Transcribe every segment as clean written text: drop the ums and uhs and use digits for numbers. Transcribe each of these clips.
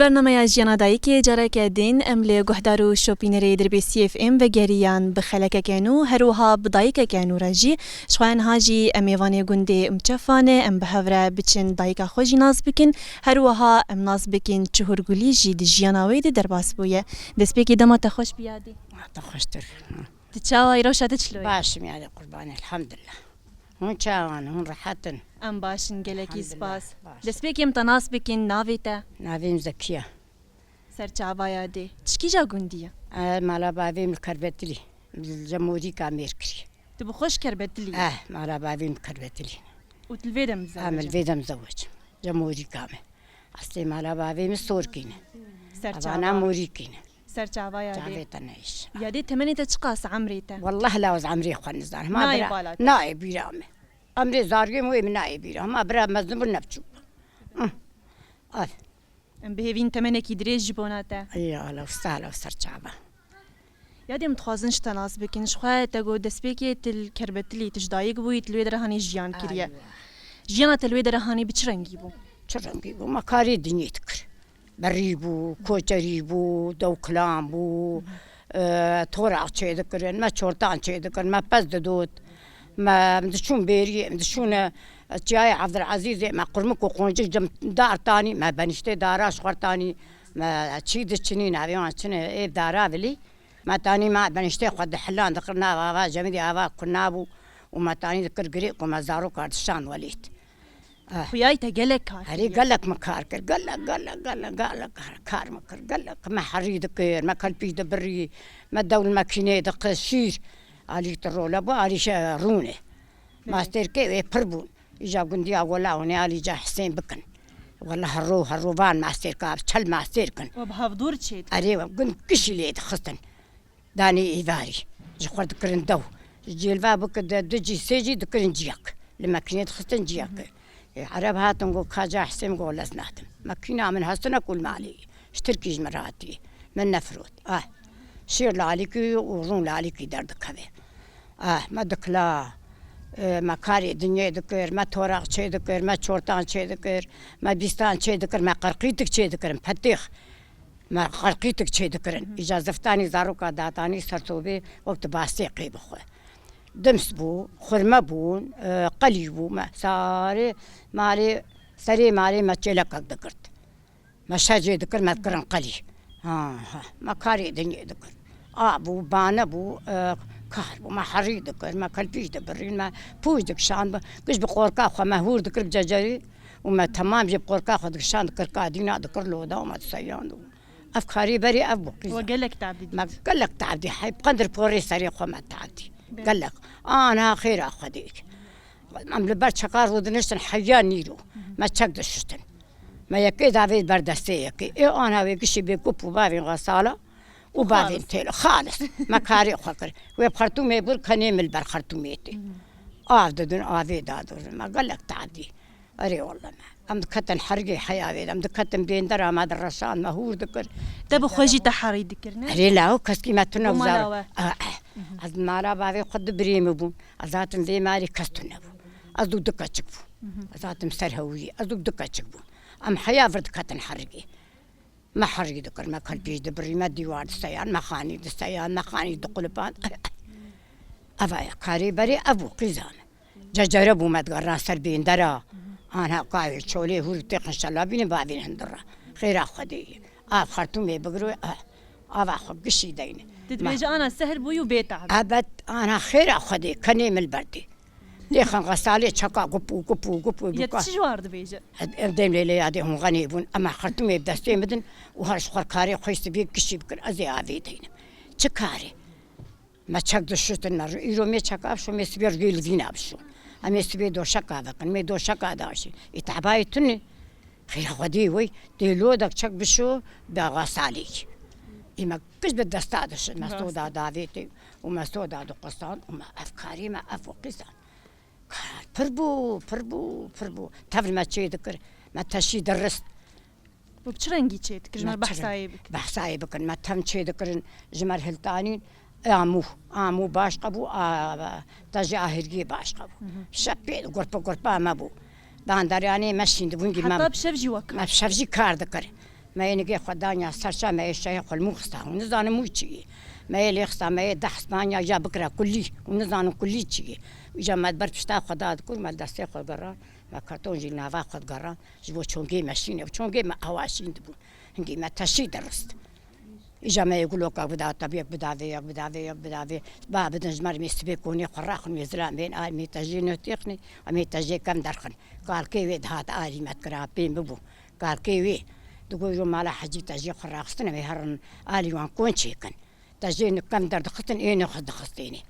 برنامه جیانا دایکی جاره که دین املی گهدارو شوپینری در بی سی اف ام و گریان بخلک کنو هروها بدایک کنو رجی شوان هاجی امیوانی گنده امچفانه ام بهوره بچن دایک خوشی ناز بکن هروها ام ناز بکن چهورگولی جید جیانا وید در باس بویه دست بکی دمات خوش بیادی تخشتر تچاوی روشت چلوی باش میاد قربان الحمدلله هون چاوان هون راحتن ام باشن گلکی سپاس باش. دست بکی امتناس بکن ناویتا نavim زكية سر چاوای دی چکی جا گندیه مالا بavim الكربتلي الجمهوري كاميركري تبو خوش کربتلی مالا bavim الكربتلي و تلویدم زوجه عامل فيدا مزوج جمهوري كامل أصلي مالا bavim السوركين سر أنا چاوای موريكين سر چاوای دی جابيت نعيش یادی تمنی تچقاس عمریتا والله لا وز عمري خوان نزار نايب ما بالات. برا نائب بيرامي عمري زارقي مو من نائب بيرام ما برا مزنب النبشو ام بهوین تمنی کی دریج بوناتا يا لو سهلا وسر شعبه یادی متخوازن شتناس بکن شخواه تگو دست بکی تل کربتلی تجدایگ بوی تلوی درهانی جیان کریه جیانا تلوی درهانی بچرنگی بو چرنگی بو مکاری دنیا تکر بری بو کوچری بو دوکلام بو تورا چه دکرن ما چورتان چه دکرن ما پس دود ما مدشون بيري مدشون جاي عبد العزيز ما قرمك وقونج جم دار تاني ما بنشتي داراش خرطاني ما تشيد الشنين عبيان شنو ايه دارا بلي ما تاني ما بنشتي خد حلان ذكرنا بابا جميل ابا كنابو وما تاني ذكر قريق وما زارو كاردشان وليت خویای تا گلک هري قال لك مكار قال لك كار مكر قال لك ما حريد كير ما كلبي دبري ما دول ماكينه دق شير علي ترول ابو علي شارونه ماستر كي بربون اجا قندي ولا وني علي جا حسين بكن والله الروبان ماستر كاب تشل ماستر كن و بهافدور چید اري قند كشي ليد خستن داني ايفاري جخور دكرن دو جيلفا بك دجي سيجي دكرن جياك لما كنت خستن جياك عرب هاتن قو كاجا حسين قول لازناتم ماكينة من هستنا كل مالي اشتركيج مراتي من نفروت شير لعليكي ورون لعليكي دردك هذا ما دكلا ما كاري دنيا دكر ما توراق شيء دكر ما شورتان شيء دكر ما بيستان شيء دكر ما قرقيتك شيء دكر فتيخ ما قرقيتك شيء دكر إجازفتاني زاروكا داتاني سرتوبي وقت باسيقي بخوه دمس بو خرمة بون قلي بو ما ساري مالي سري مالي ما تشيلك دكرت ما شاجي دكر ما تكرن قلي ما كاري دنيا دكر بو بانا بو كار بو ما حري دكر ما كلبيش دبرين ما بوج دك شان كش بقوركا خو ما هور دكر بجاجري وما تمام جيب قوركا خو دك شان دكر قادينا دكر لودا وما تسيان افكاري بري ابو وقالك تعبدي ما قال لك تعبدي حي بقدر بوري سري خو ما تعبدي قال لك انا خير اخذيك ام لبرت شقار ودنشتن حيان نيرو ما تشقدشتن ما يكيد عبيد بردستي انا ويكشي بيكوب وبابين غساله وبعدين تيلو خالص ما كاري خكر ويبخرتو ميبور كنيم البر خرطوميتي ددن دادور ما قال لك تعدي اري والله ما ام دكتن حرقي حياوي ام دكتن بيندرا ما درشان ما هو ذكر تبو خوجي تحري ذكرنا اري لا كسكي ما تنوزار ومالاوه. از مارا بابي خد بريم بون ازاتن دي ماري كستن بون ازو دكاتشك بون ازاتم سرهوي ازو دكاتشك بون ام حيا فرد كتن حرقي ما حرقي ذكر ما كلبيش دبري ما ديوار السيان ما خاني السيان ما خاني دقلبان افايا كاري بري ابو قزان جربوا ما تقرا سربين درا انا قايل شولي هو تقن شلابين بابين هندرا خير اخدي خرطومي بقرو اخ قشي دين تدبيج انا سهر بويو بيتعب ابد انا خير اخدي كني من البردي ديخن غسالي تشكا قبو يتشجوار دبيج دايم ليلي هادي هم غنيبون اما خرطومي بدستي مدن وهرش خركاري خويس بيك قشي بكر ازي افي دين تشكاري ما تشقدشتن يرو مي تشكاب شو مسبير جيل زينابشو أمي سبي دو شكا ذاكن مي دو شكا داشي يتعباي تني خير غدي وي ديلو داك شك بشو بغسالي إما كش بدستادش مسودا دافيتي ومسودا دو قصان وما أفكاري ما أفو قصان فربو تفل ما تشي ذكر ما تشي درست وبچرنگي چيت كجمر بحثاي بكن ما تم تشي ذكر جمر هلتانين آمو باش قبو تجاهرگی باش قبو شبید گرپا ما بو دانداریانی مشین دبونگی حتی بشفجی وکر ما بشفجی کار دکر ما ينقي خدانيا سرشا ما يشيء خل مخستا ونزان موشي ما يليخستا ما يدح اسبانيا جا بكرة كلي ونزان كلي شيء وجا ما دبر بشتا خدا كل ما دستي خد قرا ما كرتون جي نافا خد قرا جبو شونجي ماشين وشونجي ما هواشين دبو هنجي ما تشي درست إجا ما يقولوا كبدا طبيعك بدافي باب نجمر مستبيكوني خراخ ميزران بين مي تجي تيخني مي تجي كم درخن قال كيف هات آلي ما تكرا بين ببو قال كيف تقول يوم على حجي تجي خراخ سنة مهرن آلي وان كون شيكن تجي كم درد خطن إيه خد خستيني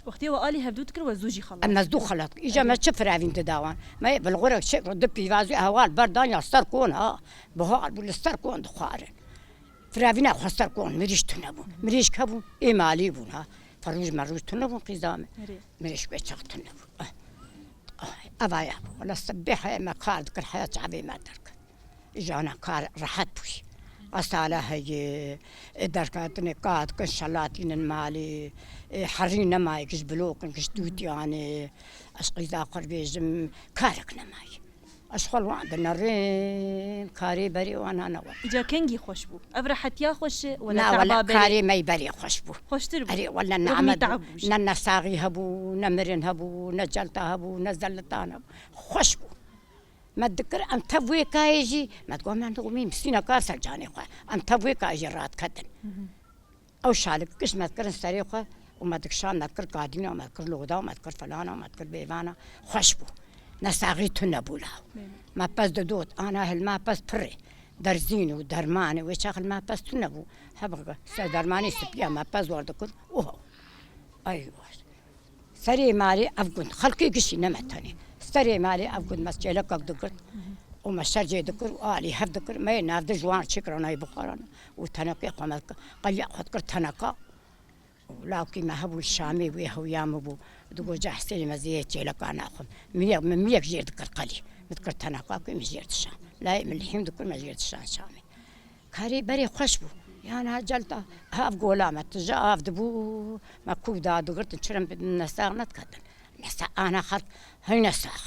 وقتی و آلی هفدود کرد و زوجی خلاص أما زدو خلط إجا ما شفر عفين تداوان ما بالغرق شكل دبي فازي هوال بردان يستر كون بهال بالستر كون دخاره فرافينا خستر كون مريش تنبون مريش كبون إمالي بون فروج مروج تنبون قزامه مريش بيتشغل تنبون أبايا ولا الصبيحة ما قارد كل حياة شعبي ما درك إجانا قار راحت بوش أصالة هي دركات نقاط كل شلاتين المالي حرينا ماي كش بلوك كش دوت يعني أشقيزا قربيجم كارك نماي أشخل وعندنا رين كاري بري وأنا نور إجا كنجي خوش بو أفرحت يا خوش ولا لا تعبا ولا بري كاري ما يبري خوش بو خوش تربو أري ولا رغم نعمد تعبوش ننا ساغي هبو نمرن هبو نجلتا هبو نزلتان هبو خوش بو ما تذكر أم تبوي كايجي ما تقول ما نقومي مسكينة كاسر جاني خا أم تبوي كايجي رات كدن أو شالك كش ما تذكر السريقة وما تكشان ما تذكر قادينا وما تذكر لودا وما تذكر فلانا وما تذكر بيفانا خوش بو نساغي تنبولا ما بس دودوت أنا هل ما بس بري درزيني ودرماني وشاغل ما بس تنبو هبغى درماني سبيا ما بس وردكر وهو أيوة سري مالي أفقد خلقي قشي نمتني سري مالي أفقد مسجلك أقدر وما شرجي ذكر وآلي هفذكر ما ينافذ جوان شكرنا يبخارنا وتنقي قمك قال يأخذ كر تنقى ولكن ما هو الشامي ويهو يامبو تقول جا حسين مزيت لك أنا أخذ من مية جير ذكر قلي ذكر تنقى كم جير الشام لا من الحين ذكر ما جير الشام شامي كاري بري خشبو يعني هجلتا هاف قولا ما تجا هاف دبو ما كودا دقرت تشرم بالنساغ نتكدن نسا أنا خد هاي نساغ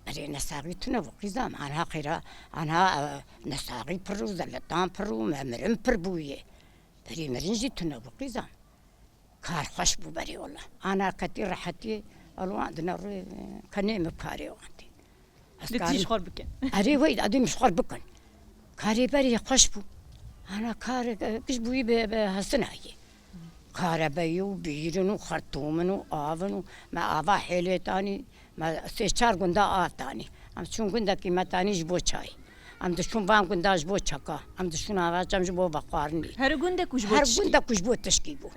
بري نساغي تنبو قزام أنا قيرا أنا نساغي برو زلتان برو مرم بربوية بري مرنجي تنبو قزام كار خشبو بري والله أنا كتير راحتي الوان دنا كنيم بكاري وانتي لتيش خور بكن أري ويد أدي مش خور بكن كاري بري خشبو أنا كار كشبوي بهالسناي كار بيو بيرنو خرطومنو آفنو ما آفا حيلة تاني ما سيشار قندا آف تاني أم شون قندا كي ما تاني جبو شاي أم دشون بام قندا جبو شكا أم دشون آفا جم جبو بقارني هر قندا كوجبو هر قندا كشبو تشكيبو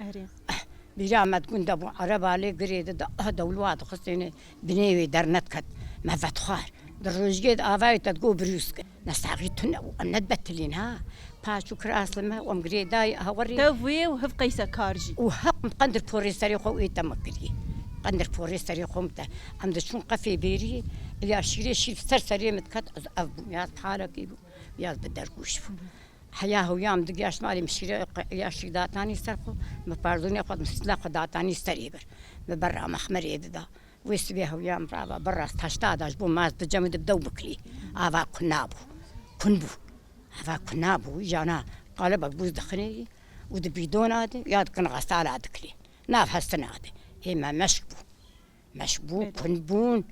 بيجامد قندا بو عرب عليه قريد دا دولوات خصيني بنيوي درنت كت ما فتخار درجيد آفاي تتقو بروسك نستعغي تنو أم نتبتلين ها باشو كراس لما ومقري داي هوري تافوي وهف قيسا كارجي وحق قندر فوري سريخو إيتا مكري قندر فوري سريخو متا أم دشون قفي بيري اللي أشيري شيل سرسري متكت أبو ياز حالك يبو ياز بدرقوش حياه ويام دقياش مالي مشيري ياشي داتاني سرخو مباردوني قد مسلاق داتاني سريبر ببرا محمر يددا ويسبيها ويام رابا برا تشتاداش بو ماز بجمد بدو بكلي آفا كنابو كنبو آفا كنابو جانا قالبك بوز دخني ودبيدون هادي ياد كن غسالة دكلي ناف هالسنة هادي هما مشبو كنبون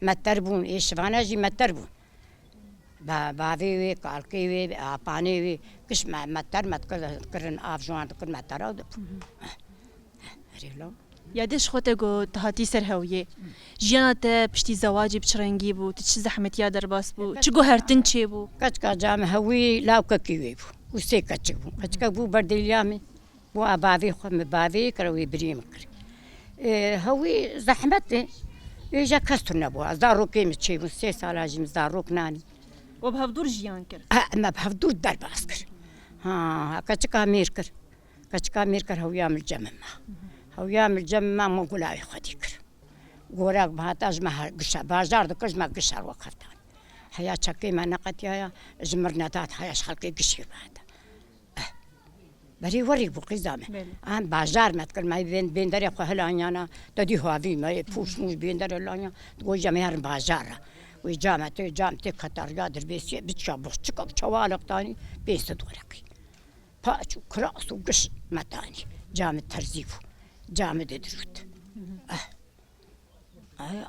ما تربون إيش فاناجي ما تربون بافيوي كالكيوي أبانيوي كش ما تر ما تكرن آف جوان تكرن ما تراود ريلو يادش خوتگو تهاتی سر هویه جیانات پشتی زواجی بچرنگی بو تچ زحمت یا درباس بو چگو هرتن چه بو كتكا جام هوي لاو كيوي بو وسي كتشبو كتكا بو برديليامي بو أبافي خم بافي كروي بريم كر هوي زحمتي يجا كسترنا بو زارو كيم تشي بو سي سالاجم زارو كناني وبهفدور جیان کر ما بهفدور درباس كر ها كتكا مير كر هوي عمل جمما هويام الجمع ما قلاي خديكر قوراك بهاتاج ما قشا بازار دكش ما قشار وقفتان حياة شكي ما نقتيا جمرنا تات حياة خلقي قشير بهذا بري وري بقزامه أنا بازار ما تكل ما بين دري خهلانيا أنا تدي هو أبي ما يفوش موش بين دري لانيا تقول جميع بازار وجامتي كتر قادر بيسي بتشابه تشكب شوالق تاني بيسد ورقي باتشو كراس وقش ما تاني جامد ترزيفو جامد دروت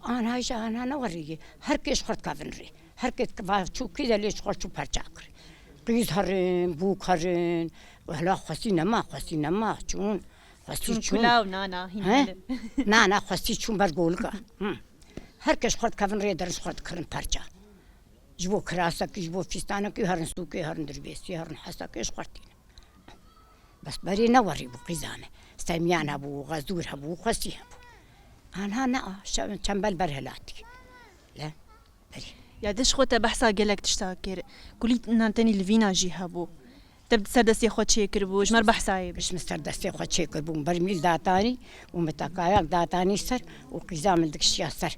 انا هاي انا نوري هركيش خرط كافنري هركيش شو كذا ليش خرط شو برجاكري قيز هرين بوك هرين وهلا خسينا ما شون خسي شون كلاو نانا ها نانا خسي شون برقولك هركيش خرط كافنري درس خرط كرن برجا جبو كراسك جبو فستانك هرن سوكي هرن دربيسي هرن حسك ايش خرطين بس بري نوري بو قيزانه سميان ابو غزور ابو خسي ابو انا شمبل برهلاتي لا بري يا دش خوتا بحثا قالك تشتاكر قولي نانتني الفينا جي هابو تبد سردسي خو تشيكر بو جمر بحثاي باش مستردسي خو تشيكر بو برميل داتاني ومتاكاياك داتاني سر وقيزام داك الشيء سر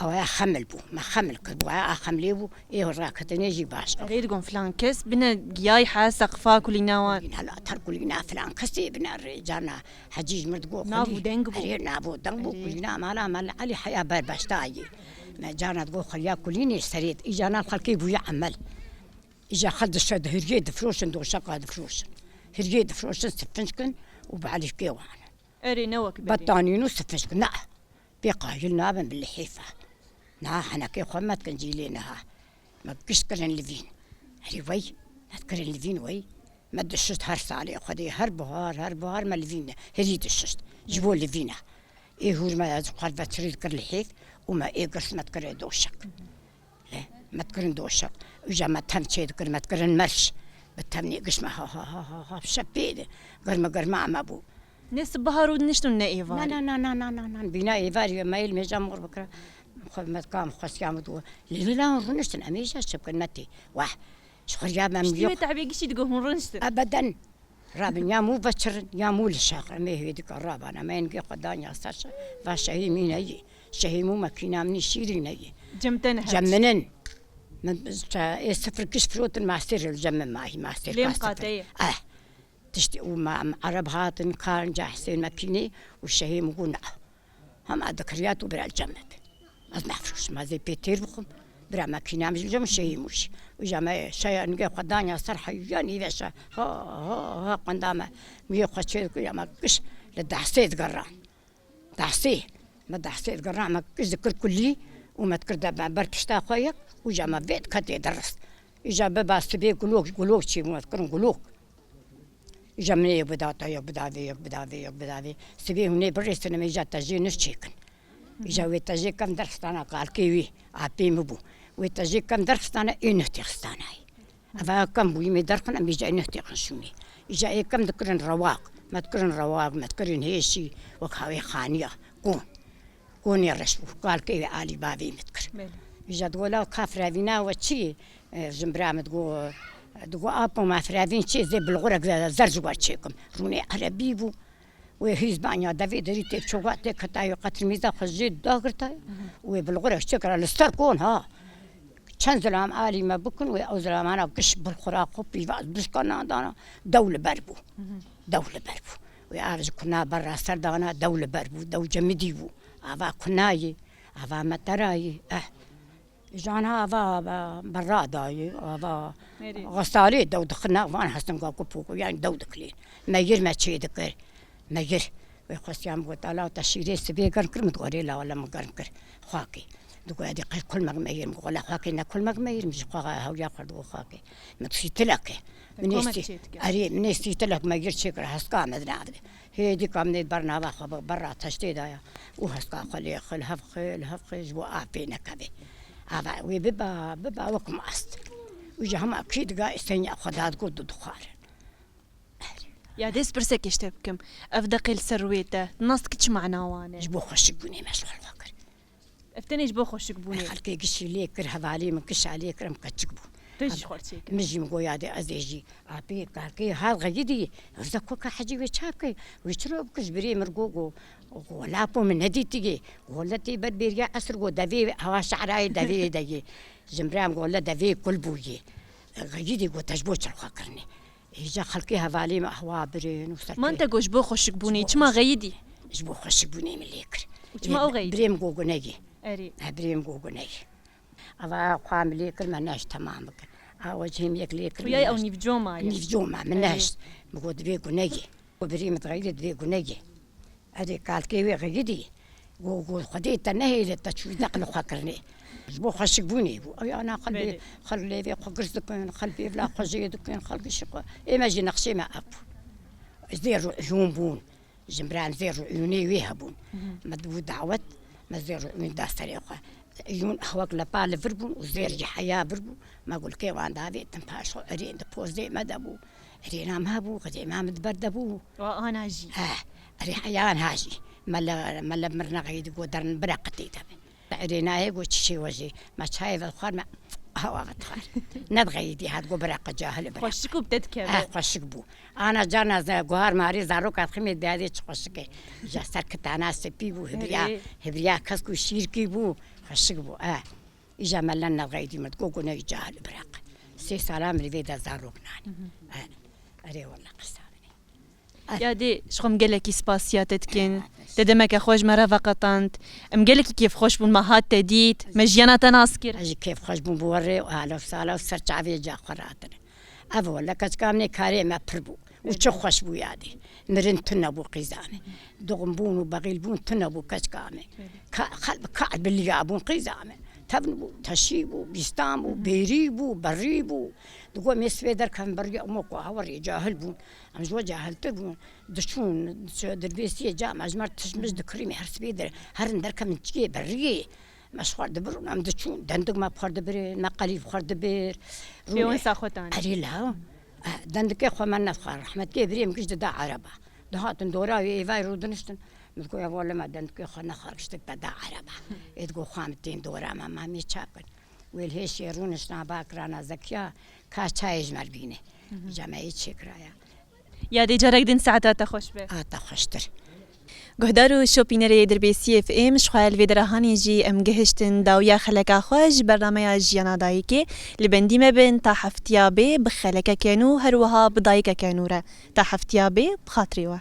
او يا خمل بو ما خمل كبو يا خملي بو ايه راكتني جي باش اريد قون فلان كس بنا جاي حاسق فاكلي نوا لا تركوا لنا فلان كسي بنا رجالنا حجيج مردقو نابو دنقبو نابو دنقبو كلنا مال علي حياه بربشتاي ما جانا تقول خليا كليني سريت اجانا الخلقي بو يعمل اجا خد الشد هريد فروشن دو شقا فروش هريد فروشن سفنشكن وبعلي كيوان اري نوك بطانينو سفنشكن لا بقايلنا بن بالحيفه نا حنا كي خمت كنجيلينها ما كشكرن لفين هري وي هتكرن لفين وي ما دشت هرس علي خدي هر بهار ما لفين هري دشت جبوا لفينا ايه هو ما قال بتريد كر الحيف وما ايه قرش ما تكر دوشك لا ما تكرن دوشك وجا ما تمشي تكر ما تكرن مرش بتمني قش ما ها بشبيده قرما ما ابو ناس بهارو نشتو نايفا لا بينا ايفاري ما يلمي جمر بكره خدمت كام خسيام دو لا رنشتن اميشا شبكنتي واه شخريا ما مليو تعبي قشي تقول رنشتن ابدا رابن يا مو بشر يا مو للشاقر ما هي ديك الراب انا ما ينقي قدانيا ساشا فاشهي مين هي شهي مو ماكينه من شيرين هي جمنن من صفر كش فروت الماستر الجمن معي ماستر ليه مقاطيه تشتي وما عرب هاتن كان جاحسين ماكيني والشهي مقولنا هم ذكريات وبرا الجنب ما نعرفش ما زي بيتير بخم برا ماكينه مش الجم شيء مش وجا شيء نلقى قدانيا صرحه يعني باش ها قدامه مي خشيت يا ما كش لدحسيت قران دحسي ما دحسيت قران ما كش ذكر كلي وما تكرد بركشتا خويا وجا ما بيت كتي درس اجا بابا سبي قلوك شي ما تكرن قلوك اجا مني بداوي سبي هني بريس انا ما جات تجي نشيكن اجا ويتجي كم درس انا قال كيوي عبي مبو ويتجي كم درس انا انهتي خستاناي افا كم بو يمي درقنا بيجا انهتي خشوني اجا كم ذكرن رواق ما تكرن هيشي وكاوي خانيه كون يرشبو قال كيوي علي بابي متكر اجا تقول كافر فينا وشي جنبرا تقول ابو ما فرافين شي زي بالغرق زرزوا تشيكم روني عربي بو وهيزبانيا دافيد ريتي شوغاتي كتاي قتل ميزا خجيت داغرتا وبالغرق شكر الاستركون ها تشنزلام علي ما بكون واوزلام انا قش بالخراق بيفاز بسكنا دانا دولة بربو وعارف كنا برا سردانا دولة بربو دولة جمديبو افا كناي افا متراي جانا افا براداي افا غسالي دو دخلنا وانا حسن قاكو يعني دو دكلين ما ير ما تشي دكر ما ير ويخصيام وطالا تشيري سبي كركر متغوري لا ولا مكركر خاكي دوك هادي كل ما ير مقول خاكي كل ما ير مش خا هاويا خدو خاكي ما تشيتلك منيستي تلك ما ير شكر حسكا مدنا هي دي كامني برنامج خبر برا تشتيدايا وحسكا خلي خل هفخ جو ابينا كبي ابا وبيبا وكم است وجهم اكيد قا استني خدات قد دخار يا ديس برسك يشتبكم افدقل سرويته نص كتش معنا وانا جبو خشبوني مشروع الفكر افتني جبو خشبوني خلكي قشي ليك كره علي من كش عليك رم كتشكبو تجي خورتيك مجي مقويا دي ازيجي ابي كاكي هاد غيدي زكوكا حجي وشاكي ويشرب كشبري مرقوقو ولا بو من هديتي ولا تي بربيريا اسرقو دافي هوا شعراي دافي داي جمرام ولا دافي كل بوي غيدي قو تجبوش الخاكرني إجا خلقيها فالي ما هوا برين وسرقي ما انت قوش بو خشبوني تما غيدي جبو خشبوني من ليكر تما او غيدي بريم قو نجي اري هبريم قوقني أبا قاملي كل ما ناش تمامك وجهي يكلي كل وياي او نيفجوما نيفجوما من ناش بقول دري قني وبريم تغير دري قني هذه قال كيوي غيدي وقول خديت النهي للتشوي دقل خاكرني جبو خشك بوني انا قلبي خلي في قرص دكين قلبي بلا خجي دكين خلقي شق اما جي نقشي ما اب زير جنبون جمران زير عيوني ويهبون مدبو دعوت ما زير من داستريقه يون هواك لبال فربون وزير جي حياه بربو ما اقول كي وان دافي تنباشو ارين دبوزي مدبو ارينا مهبو قد امام دبردبو وانا جي اري حيان هاجي ملا مرنا غيد قدرن برقتي تبي ارينا هيك وتشي وجي ما شايف الخار ما هوا غتخار ندغيدي هاد برق جاهل برق خوشكو بتذكر خوشك بو انا جانا جوهر ماري زارو كاتخمي دادي خوشك جا سركت انا سبي بو هبريا كسكو شيركي بو خوشك بو اجا ملا ندغيدي متقوقو جاهل برق سي سلام ريفيدا زارو بناني اري والله قصه يا دي شخم قالك سباسيات تكين تدمك خوش مرة فقطنت ام قالك كيف خوش بون مهات تديت مجيانا تناسكر اجي كيف خوش بون بوري واهلا وسهلا وسرچا في جا قراتن ابو ولا كامني كاري ما بربو وچو خوش بو يادي مرن تنبو قيزامي دوغم بون وبغيل بون تنبو كامي قلب كعب باللي يابون قيزامي تبنبو تشيبو بيستامبو بيريبو بريبو دقوا مسوي در كان بريء موكو هوري جاهل بون ام جو جاهل تبون دشون دربيسيه جا مجمر تشمج دكريمي هرسبيدر هرن در كم تجي بريء مشوار دبرون ام دشون دندق ما بخرد بر ما قليل بخرد بر بيون ساخوتان اريلا دندق خو من نفخر رحمت كي بريم كش دا عربه دهاتن دورا ايفاي رودنشتن متقول يا والله ما دندق خو نخرجت دا عربه ادقو خامتين دورا ما مي تشاكل والهيش يرونش ناباكرانا زكيا كاشايج مربينه جمعي تشكرايا يا دي جارك دين ساعتها خوش به تخشتر گهدارو شوپینری در بی سی اف ام شخال ویدرهانی جی ام گهشتن داویا خلکا خوش برنامه جیانا دایکی لبندی مبن تا هفتیا به بخلکا کنو هر وها بدایکا کنوره تا هفتیا به بخاطری و